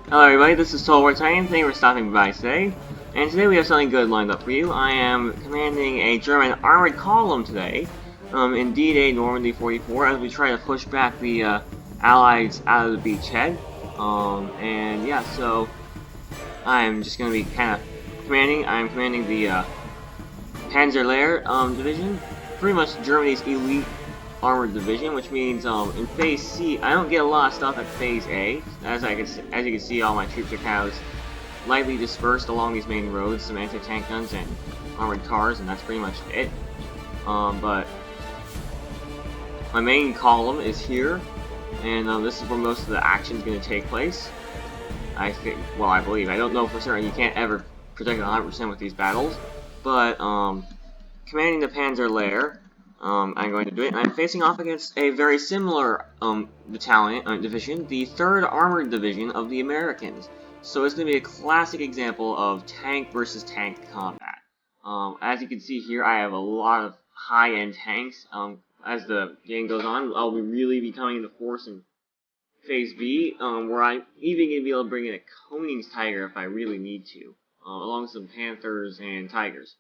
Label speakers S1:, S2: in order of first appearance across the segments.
S1: Hello everybody, this is Titanic. Thank you for stopping by today. And today we have something good lined up for you. I am commanding a German armored column today in D-Day Normandy 44 as we try to push back the Allies out of the beachhead. And yeah, so I'm just going to be kind of commanding the Panzerlehr Division, pretty much Germany's elite armored division, which means in Phase C, I don't get a lot of stuff at Phase A. As you can see, all my troops are kind of lightly dispersed along these main roads, some anti-tank guns and armored cars, and that's pretty much it. But my main column is here, and this is where most of the action is going to take place. I believe. I don't know for certain. You can't ever predict 100% with these battles, but commanding the Panzerlehr. I'm going to do it. I'm facing off against a very similar division, the 3rd Armored Division of the Americans. So it's going to be a classic example of tank versus tank combat. As you can see here, I have a lot of high-end tanks. As the game goes on, I'll really be coming into force in Phase B, where I'm even going to be able to bring in a King Tiger if I really need to, along with some Panthers and Tigers.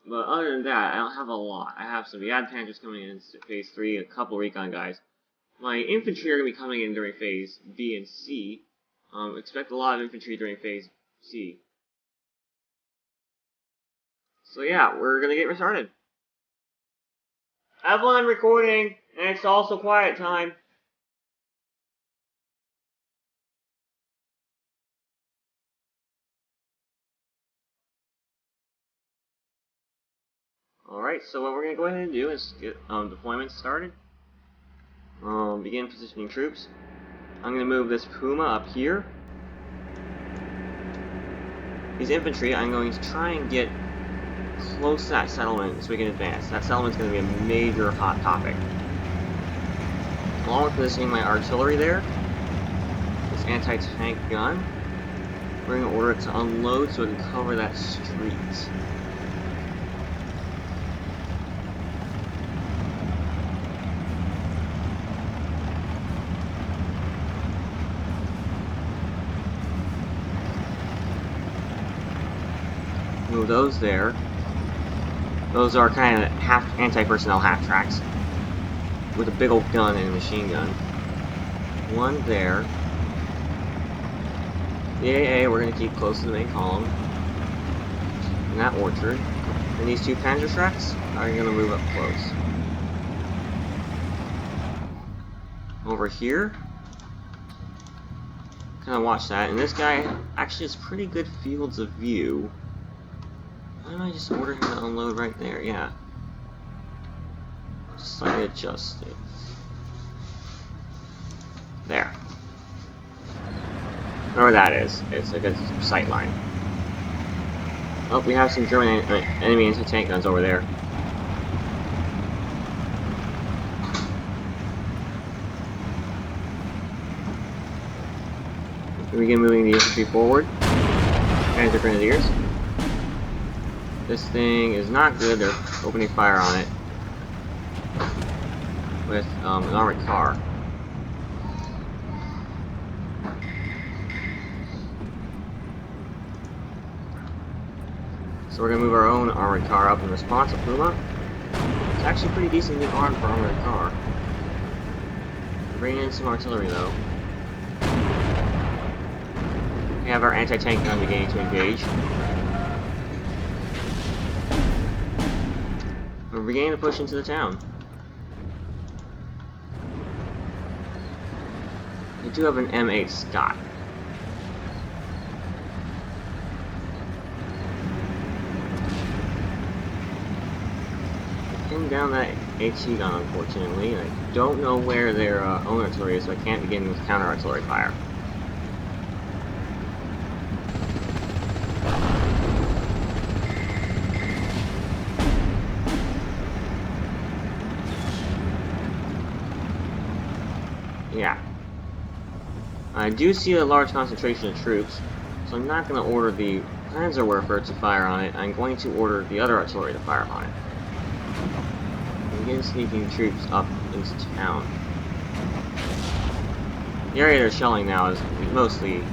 S1: But other than that, I don't have a lot. I have some Yad Panthers coming in Phase 3, a couple recon guys. My infantry are going to be coming in during Phase B and C. Expect a lot of infantry during Phase C. So yeah, we're going to get started. Evelyn recording, and it's also quiet time. Alright, so what we're going to go ahead and do is get deployments started. Begin positioning troops. I'm going to move this Puma up here. These infantry, I'm going to try and get close to that settlement so we can advance. That settlement's going to be a major hot topic. Along with positioning my artillery there, this anti-tank gun, we're going to order it to unload so it can cover that street. Move those there. Those are kind of half anti-personnel half tracks with a big old gun and a machine gun. One there. The AA we're going to keep close to the main column. In that orchard. And these two Panzer tracks are going to move up close. Over here. Kind of watch that. And this guy actually has pretty good fields of view. Why don't I just order him to unload right there? Yeah. Slightly adjust it. There. Whatever that is. It's a good sight line. Oh, we have some German enemy anti-tank guns over there. We begin moving the infantry forward. Panzer Grenadiers. This thing is not good. They're opening fire on it with an armored car. So we're going to move our own armored car up in response to Puma. It's actually pretty decently armed for armored car. Bringing in some artillery though. We have our anti-tank gun beginning to engage. We're beginning to push into the town. We do have an M8 Scott. I pinned down that HE gun, unfortunately. I don't know where their own artillery is, so I can't begin with counter artillery fire. Yeah. I do see a large concentration of troops, so I'm not going to order the Panzerwerfer to fire on it. I'm going to order the other artillery to fire on it. Begin sneaking troops up into town. The area they're shelling now is mostly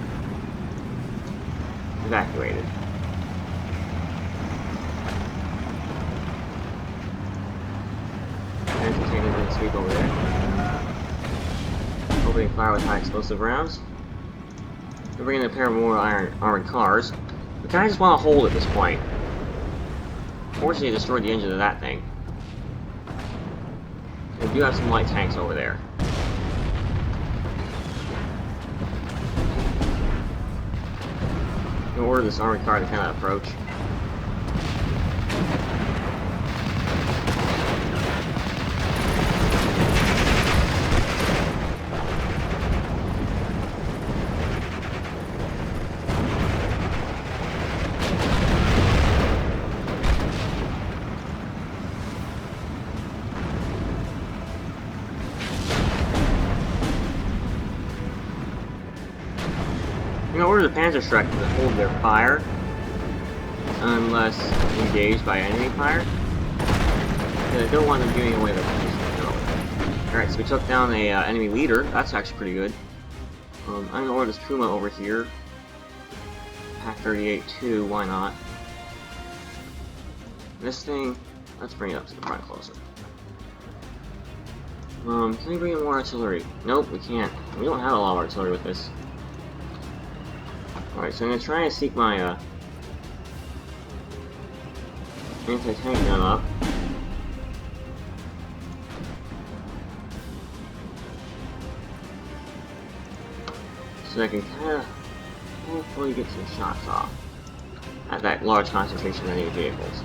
S1: evacuated. Entertaining the sweep over there. Opening fire with high explosive rounds. They're bringing a pair of more armored cars. We kind of just want to hold at this point. Fortunately, destroyed the engine of that thing. We do have some light tanks over there. I'm gonna order this armored car to kind of approach. I'm gonna order the Panzer strike to hold their fire unless engaged by enemy fire. I don't want them giving away their position. No. Alright, so we took down a enemy leader. That's actually pretty good. I'm gonna order this Puma over here. Pack 38 too, why not? This thing, let's bring it up to the front closer. Can we bring in more artillery? Nope, we can't. We don't have a lot of artillery with this. Alright, so I'm gonna try and seek my anti-tank gun up. So I can kinda hopefully get some shots off at that large concentration of enemy vehicles.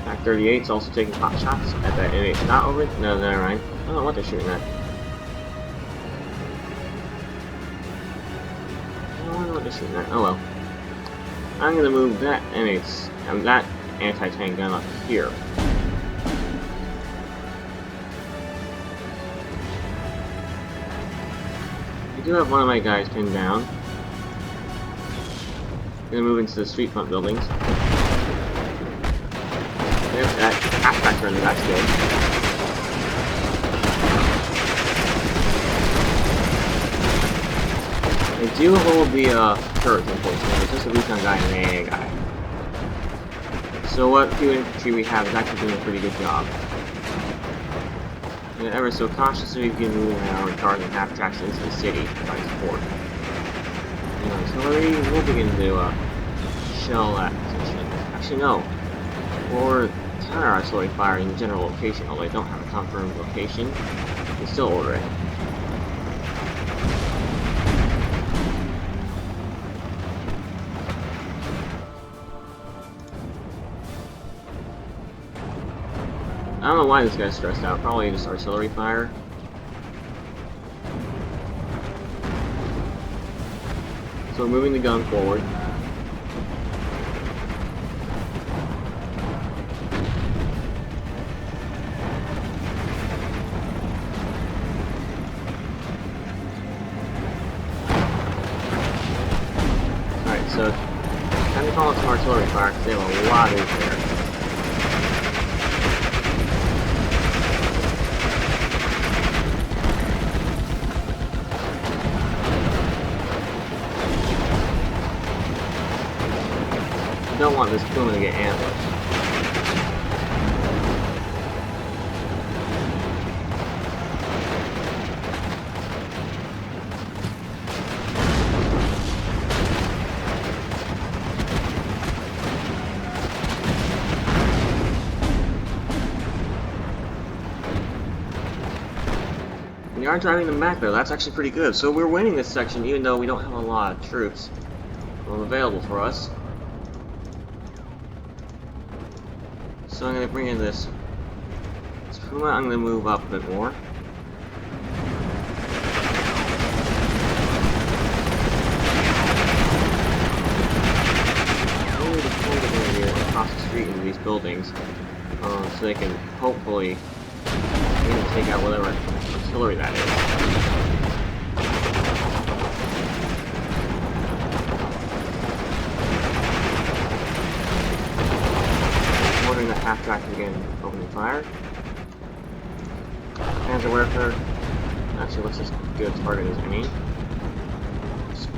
S1: Pack 38's also taking pot shots at that enemy. Not over. No, never mind. I don't know what they're shooting at. I don't know what they're shooting at. Oh well. I'm gonna move that that anti-tank gun up here. I do have one of my guys pinned down. I'm gonna move into the street front buildings. There's that half-back runner, that's good. They do hold the turret, unfortunately. It's just a recon guy and an AA guy. So what few infantry we have is actually doing a pretty good job. And ever so cautiously, we can move our cars and half-tracks into the city by support. Artillery, we'll begin to shell that position. Actually, no. Or counter-artillery fire in the general location, although I don't have a confirmed location. You can still order it. I don't know why this guy's stressed out. Probably just artillery fire. So we're moving the gun forward. Alright, so time to call it some artillery fire because they have a lot of there. Don't want this Puma to get ambushed. We are driving them back though, that's actually pretty good. So we're winning this section even though we don't have a lot of troops available for us. So I'm going to bring in this Puma. I'm going to move up a bit more. I'm going to deploy them over here across the street into these buildings so they can hopefully take out whatever artillery that is. The half-track again, opening fire. Panzerwerfer actually looks as good a target as any.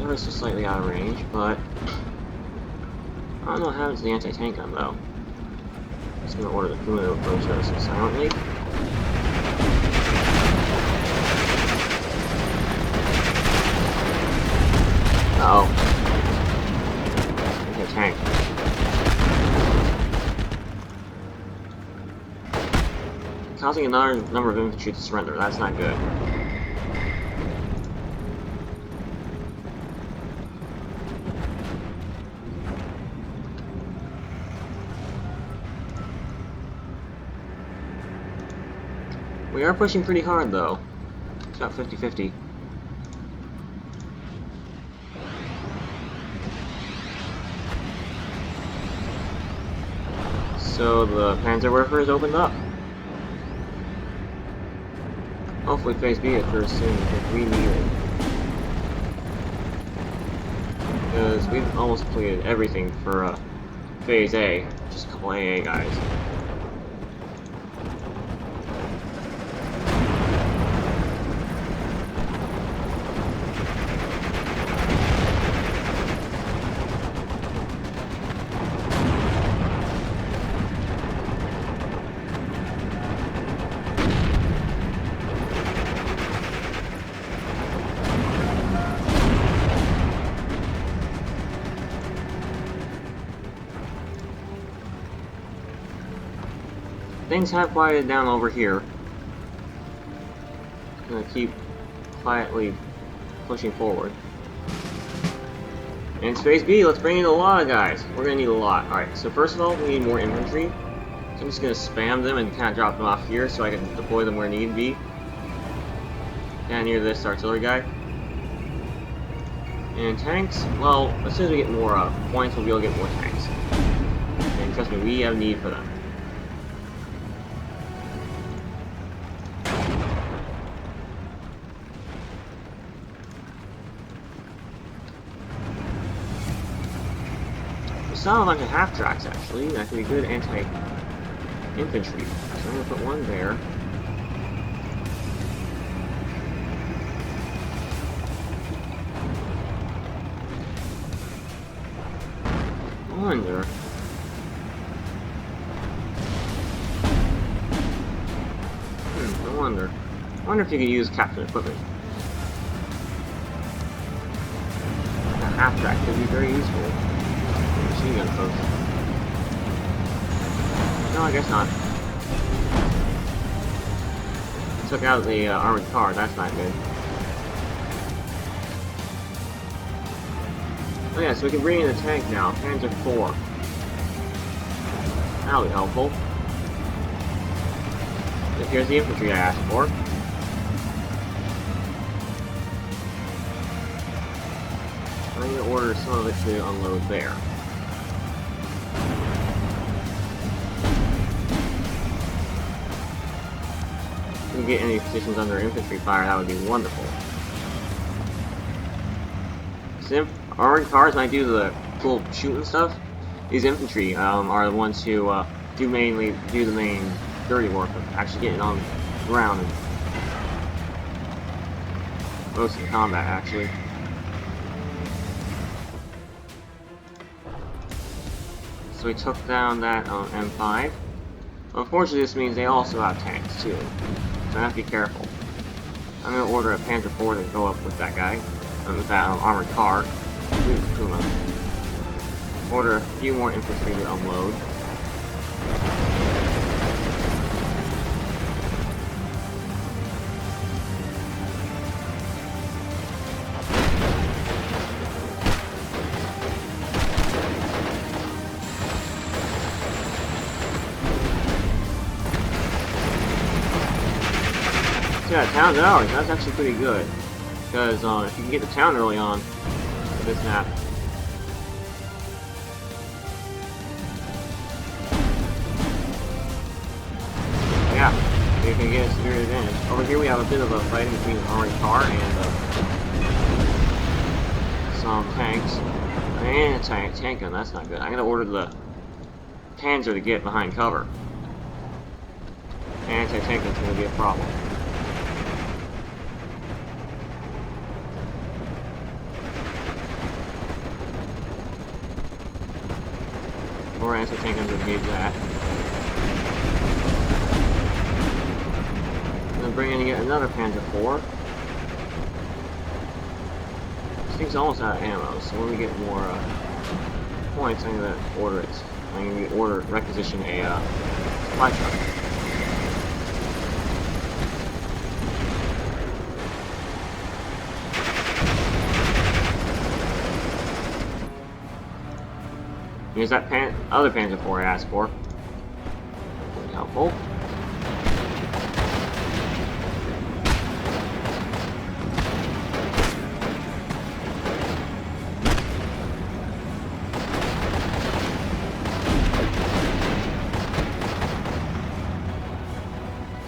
S1: Ever so slightly out of range, but I don't know what happens to the anti-tank gun though. I'm just gonna order the cumulative approach ever so silently. Uh-oh. Anti-tank. Causing another number of infantry to surrender. That's not good. We are pushing pretty hard though. It's about 50-50. So the Panzerwerfer is opened up. Hopefully phase B occurs soon if we need it. Because we've almost completed everything for phase A. Just a couple AA guys. Things have quieted down over here. I'm gonna keep quietly pushing forward. And it's phase B, let's bring in a lot of guys. We're gonna need a lot. Alright, so first of all, we need more infantry. So I'm just gonna spam them and kind of drop them off here so I can deploy them where need be. Down near this artillery guy. And tanks, well, as soon as we get more points, we'll be able to get more tanks. And trust me, we have need for them. Saw a bunch of half tracks actually. That could be good anti-infantry. So I'm gonna put one there. I wonder. I wonder if you could use captain equipment. A half track could be very useful. Machine gun folks. No, I guess not. Took out the armored car, that's not good. Oh yeah, so we can bring in the tank now, Panzer IV. That'll be helpful. And here's the infantry I asked for. I'm going to order some of it to unload there. If we can get any positions under infantry fire, that would be wonderful. Armored cars might do the cool shooting stuff. These infantry are the ones who do the main dirty work of actually getting on the ground and most of the combat, actually. So we took down that M5. Unfortunately, this means they also have tanks too, so I have to be careful. I'm going to order a Panzer IV to go up with that guy, with that armored car. Order a few more infantry to unload. Yeah, town's ours. That's actually pretty good. Because if you can get the town early on with this map. Yeah, you can get a severe advantage. Over here we have a bit of a fighting between an armored car and some tanks. And a tank gun, that's not good. I'm gonna order the Panzer to get behind cover. Anti-tank gun's gonna be a problem. more anti-tank guns to engage that. And then bring in yet another Panzer IV. This thing's almost out of ammo, so when we get more points, I'm gonna order it. I'm gonna requisition a supply truck. Here's that other Panzer IV I asked for. Pretty helpful.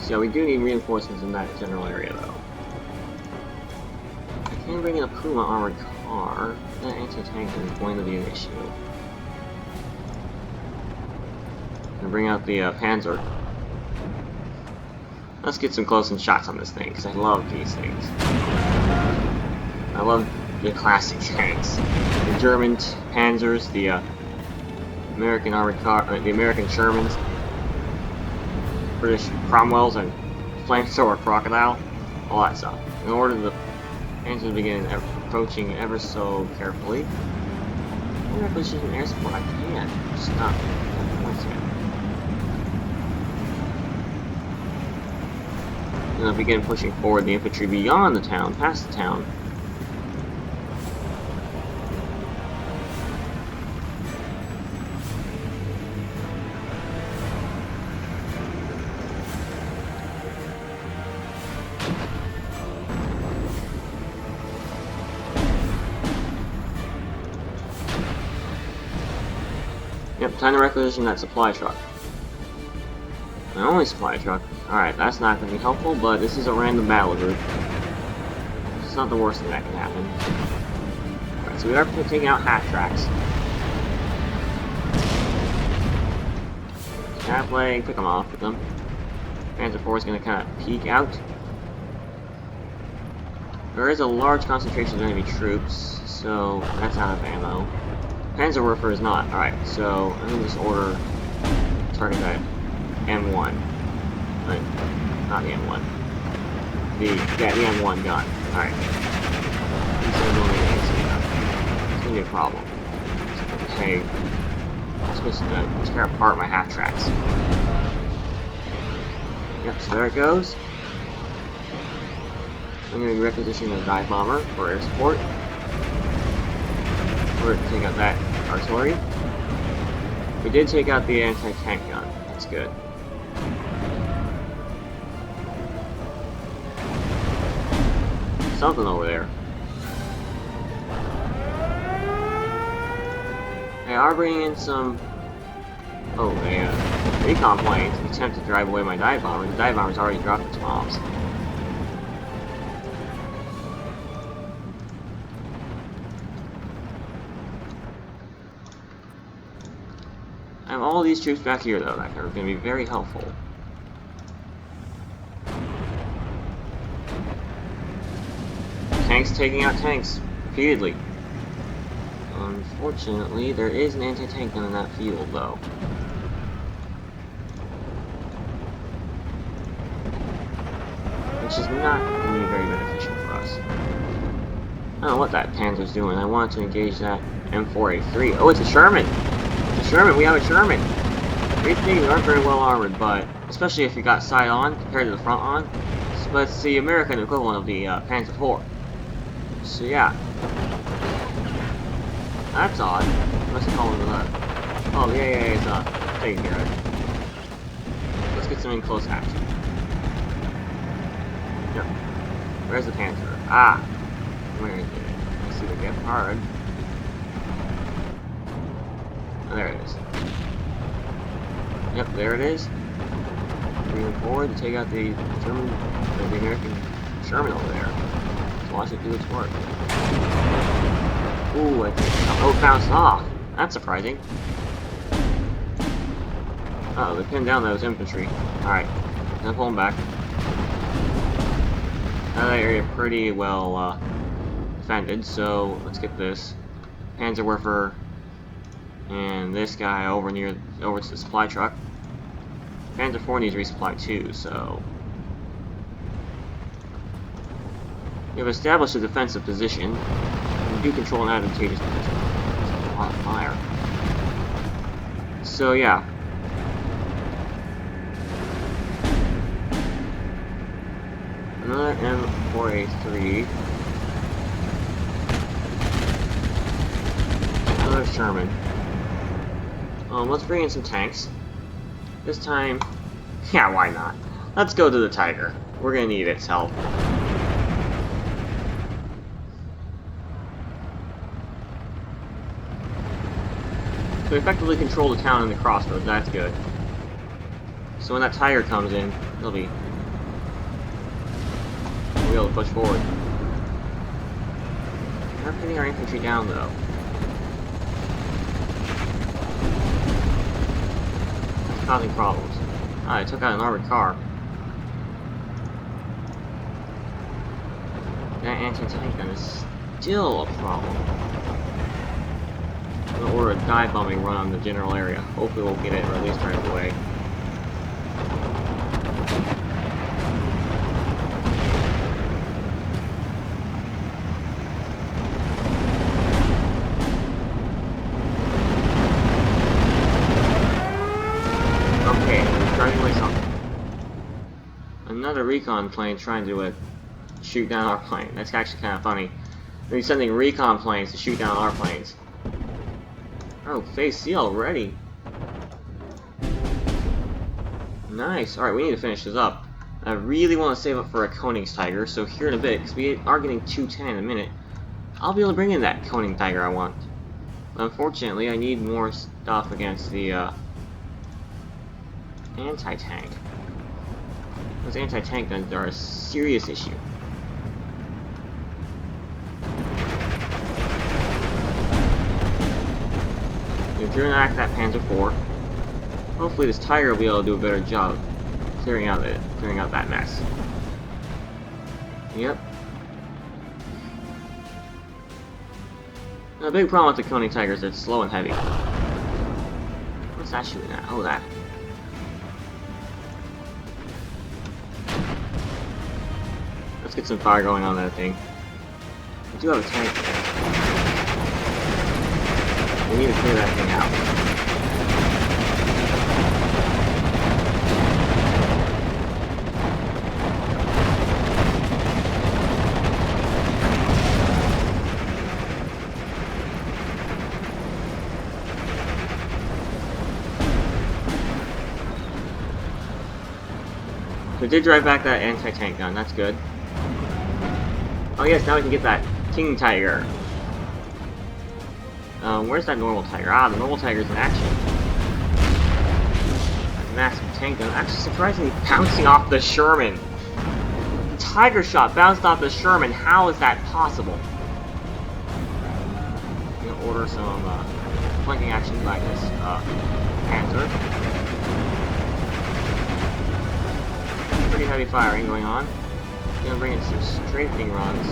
S1: So we do need reinforcements in that general area, though. I can bring in a Puma armored car. That anti-tank is going to be an issue. And bring out the Panzer. Let's get some close-in shots on this thing, because I love these things. I love the classic tanks. The German Panzers, the American armored car, the American Shermans, British Cromwells, and flamethrower Crocodile, all that stuff. In order the Panzers to begin approaching ever so carefully. I'm going to push an air support. I can. Just not. And I'll begin pushing forward the infantry beyond the town, past the town. Yep, time to requisition that supply truck. My only supply truck. Alright, that's not going to be helpful, but this is a random battle group. It's not the worst thing that can happen. Alright, so we are taking out half tracks. Halfway, pick them off with them. Panzer IV is going to kind of peek out. There is a large concentration of enemy troops, so that's out of ammo. Panzerwerfer is not. Alright, so I'm going to just order target that M1. Not the M1. The M1 gun. Alright. It's going to be a problem. Okay. I'm supposed to tear apart my half tracks. Yep, so there it goes. I'm going to requisition a dive bomber for air support. We're going to take out that artillery. We did take out the anti-tank gun. That's good. Something over there. They are bringing in some... Oh, a recon plane to attempt to drive away my dive bomber. The dive bomber's already dropped its bombs. I have all these troops back here, though, that are going to be very helpful. Tanks taking out tanks repeatedly. Unfortunately, there is an anti-tank gun in that field, though. Which is not going to be very beneficial for us. I don't know what that Panzer's doing. I want to engage that M4A3. Oh, it's a Sherman! It's a Sherman! We have a Sherman! These things aren't very well armored, but especially if you got side on compared to the front on. But it's the American equivalent of the Panzer IV. So yeah. That's odd. What's it called that? Oh, yeah, it's taking care of it. Let's get some in close action. Yep. Where's the Panzer? Ah! Where is it? Let's see the Gepard. Oh, there it is. Yep, there it is. Moving forward to take out the American Sherman over there. Let's watch it do its work. Ooh, I think. Oh, it bounced off. That's surprising. Uh oh, they pinned down those infantry. Alright, I'm pulling back. That area pretty well defended, so let's get this. Panzerwerfer And this guy over to the supply truck. Panther 4 needs resupply too, so we have established a defensive position. We do control an advantageous position. There's a lot of fire. So yeah. Another M4A3. Another Sherman. Let's bring in some tanks. This time, yeah, why not? Let's go to the Tiger. We're gonna need its help. So we effectively control the town and the crossroads, that's good. So when that Tiger comes in, we'll be able to push forward. We're pinning our infantry down though. That's causing problems. Ah, I took out an armored car. That anti-tank gun is still a problem. I'm gonna order a dive bombing run on the general area. Hopefully we'll get it or at least right away. Another recon plane trying to shoot down our plane. That's actually kind of funny. They're sending recon planes to shoot down our planes. Oh, phase C already. Nice. Alright, we need to finish this up. I really want to save up for a King Tiger, so here in a bit, because we are getting 210 in a minute, I'll be able to bring in that King Tiger I want. But unfortunately, I need more stuff against the anti-tank. Those anti-tank guns are a serious issue. We've driven back that Panzer 4. Hopefully this Tiger will be able to do a better job clearing out that mess. Yep. Now, the big problem with the King Tiger is it's slow and heavy. What's that shooting at? Oh, that. Let's get some fire going on that thing. We do have a tank there. We need to clear that thing out. We did drive back that anti-tank gun, that's good. Oh yes, now we can get that King Tiger. Where's that normal Tiger? Ah, the normal Tiger's in action. That massive tank gun, actually surprisingly bouncing off the Sherman. The Tiger shot bounced off the Sherman, how is that possible? I'm gonna order some flanking action by this Panther. Pretty heavy firing going on. Gonna bring in some strafing runs.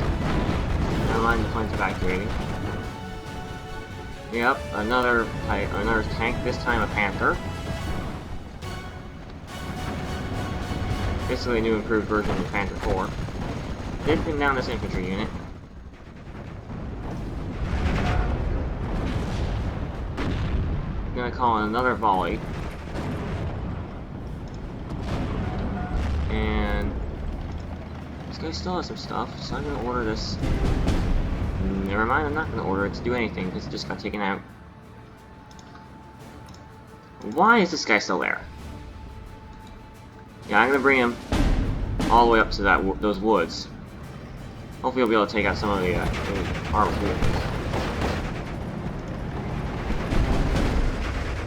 S1: Never mind, the plane's evacuating. Yep, another tank, this time a Panther. Basically a new improved version of the Panther 4. Did pin down this infantry unit. Gonna call in another volley. And this guy still has some stuff, so I'm gonna order this. Never mind, I'm not gonna order it to do anything because it just got taken out. Why is this guy still there? Yeah, I'm gonna bring him all the way up to those woods. Hopefully, he'll be able to take out some of the armored vehicles.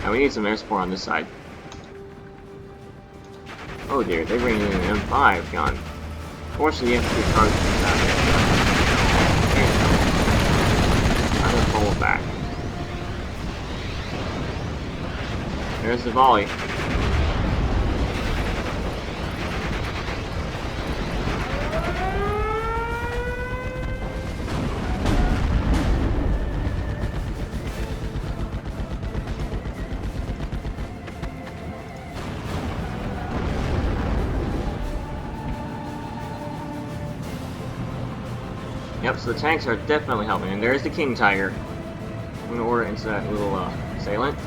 S1: Now we need some air support on this side. Oh dear, they're bringing in an M5 gun. Fortunately, you have to get charged for that. I'm gonna pull it back. There's the volley. Yep, so the tanks are definitely helping. And there's the King Tiger. I'm going to order into that little assailant.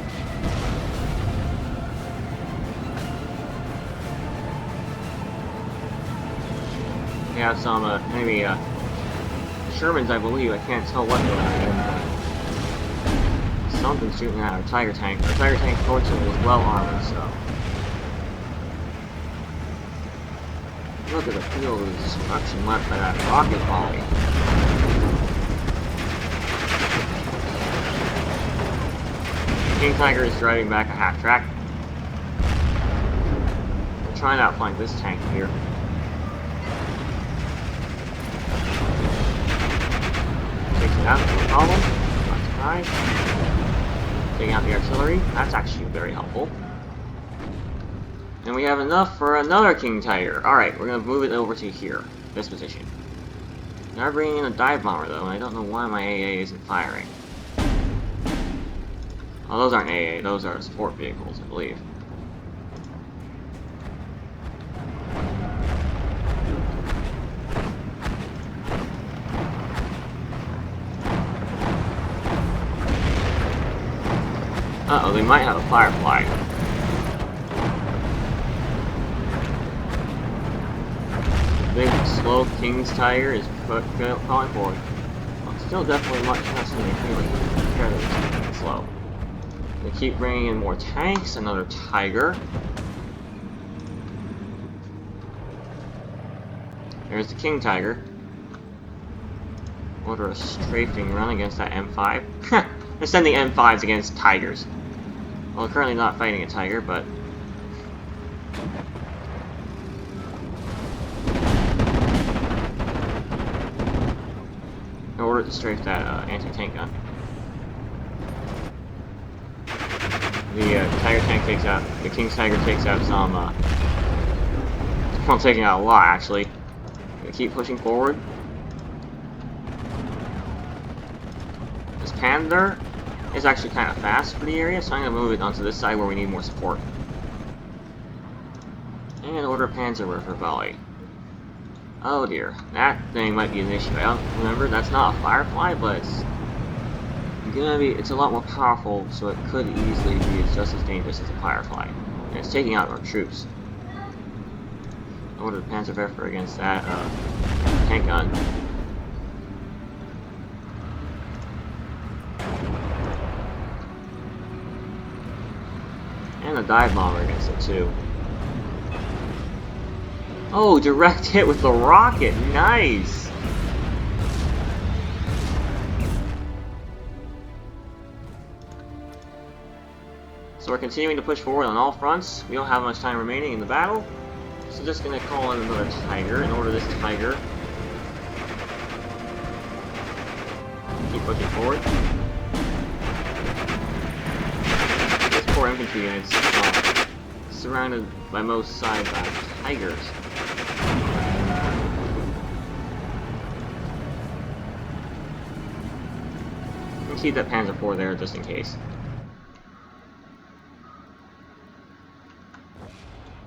S1: We have some enemy Shermans, I believe. I can't tell what they're at. Something's shooting at our Tiger tank. Our Tiger tank, fortunately, is well armored, so. Look at the field of destruction left by that rocket volley. King Tiger is driving back a half track. We're trying to outflank this tank here. Takes it out, no problem. Not surprised. Taking out the artillery. That's actually very helpful. And we have enough for another King Tiger. Alright, we're going to move it over to here. This position. They are bringing in a dive bomber, though, and I don't know why my AA isn't firing. Oh, those aren't AA. Those are support vehicles, I believe. Uh-oh, they might have a Firefly. Big, slow King's Tiger is calling forward. Well, it's still definitely much less than they feeling compared to it's slow. They keep bringing in more tanks, another Tiger. There's the King Tiger. Order a strafing run against that M5. They're sending M5s against Tigers. Well, currently not fighting a Tiger, but... in order to strafe that anti-tank gun. The Tiger tank takes out... the King Tiger takes out some, well, taking out a lot, actually. They keep pushing forward. This Panther is actually kind of fast for the area, so I'm going to move it onto this side where we need more support. And order Panzerwerfer volley. Oh dear, that thing might be an issue. I don't remember, that's not a Firefly, but it's a lot more powerful, so it could easily be just as dangerous as a Firefly. And it's taking out our troops. Order the Panzerwerfer against that tank gun. And a dive bomber against it too. Oh, direct hit with the rocket! Nice! So we're continuing to push forward on all fronts. We don't have much time remaining in the battle. So just gonna call in another Tiger and order this Tiger. Keep pushing forward. Poor infantry units surrounded by most sides by Tigers. We'll keep that Panzer IV there just in case.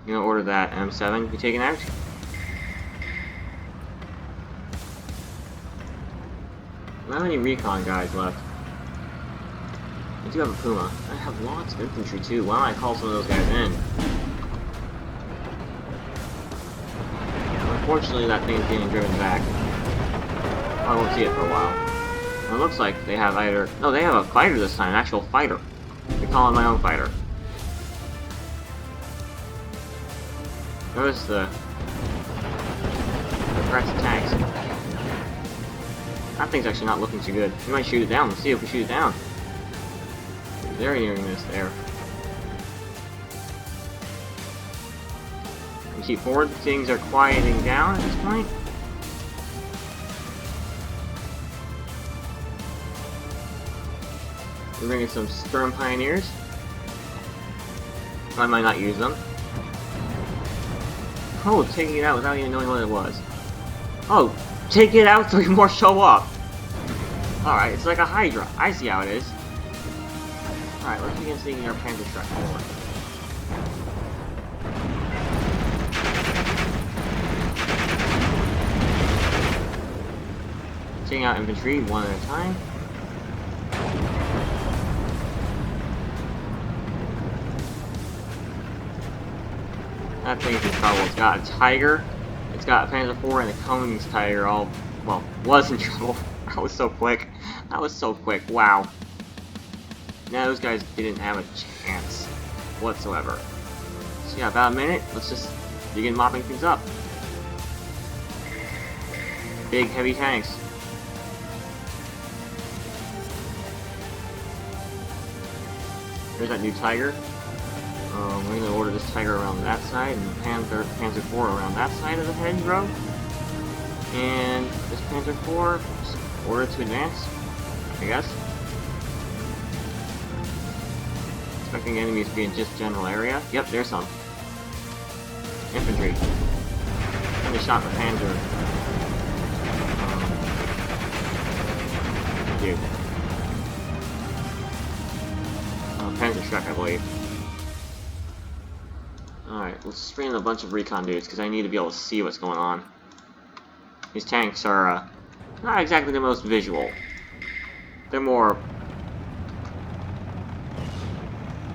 S1: I'm gonna order that M7 to be taken out. I don't have any recon guys left. I do have a Puma. I have lots of infantry too. Why don't I call some of those guys in? Unfortunately, that thing is getting driven back. I won't see it for a while. Well, it looks like they have either... no, they have a fighter this time, an actual fighter. I'm calling my own fighter. Notice the press tanks. That thing's actually not looking too good. We might shoot it down. Let's see if we shoot it down. They're nearing this there. We keep forward. Things are quieting down at this point. We're bringing some Sturm Pioneers. I might not use them. Oh, taking it out without even knowing what it was. Oh, take it out, 3 more show up. Alright, it's like a Hydra. I see how it is. Alright, let's begin seeing our Panther truck forward. Taking out infantry one at a time. That thing's in trouble. It's got a Tiger, it's got a Panzer IV, and a King Tiger all, well, was in trouble. That was so quick. That was so quick. Wow. Now those guys didn't have a chance whatsoever. So yeah, about a minute. Let's just begin mopping things up. Big, heavy tanks. There's that new Tiger. We're going to order this Tiger around that side, and Panzer IV around that side of the hedgerow. And this Panzer IV, just order to advance, I guess. Expecting enemies to be in just general area. Yep, there's some. Infantry. And they shot the Panzer. Dude. Panzer Shrek, I believe. Alright, let's bring in a bunch of recon dudes, because I need to be able to see what's going on. These tanks are, not exactly the most visual. They're more...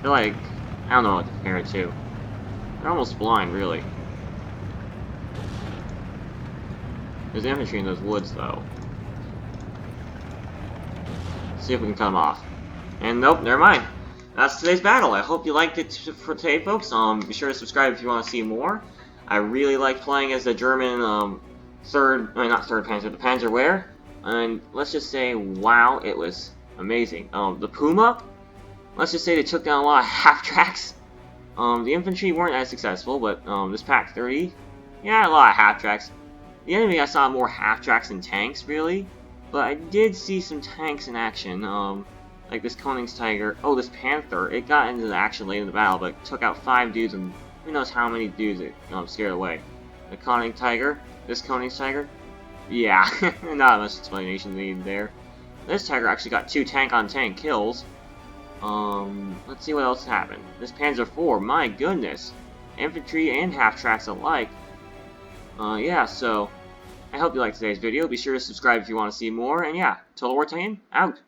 S1: They're like, I don't know what to compare it to. They're almost blind, really. There's infantry in those woods, though. Let's see if we can cut them off. And nope, never mind. That's today's battle. I hope you liked it for today, folks. Be sure to subscribe if you want to see more. I really like playing as the German not third Panzer, the Panzer Wehr. And let's just say, wow, it was amazing. The Puma, let's just say they took down a lot of half-tracks. The infantry weren't as successful, but this Pack 30, yeah, a lot of half-tracks. The enemy, I saw more half-tracks than tanks, really. But I did see some tanks in action. Like this King Tiger, oh, this Panther, it got into the action late in the battle, but took out 5 dudes, and who knows how many dudes it scared away. The King Tiger, this King Tiger, yeah, not much explanation needed there. This Tiger actually got 2 tank-on-tank kills. Let's see what else happened. This Panzer IV, my goodness, infantry and half-tracks alike. Yeah, so, I hope you liked today's video. Be sure to subscribe if you want to see more, and yeah, Total War Titan, out!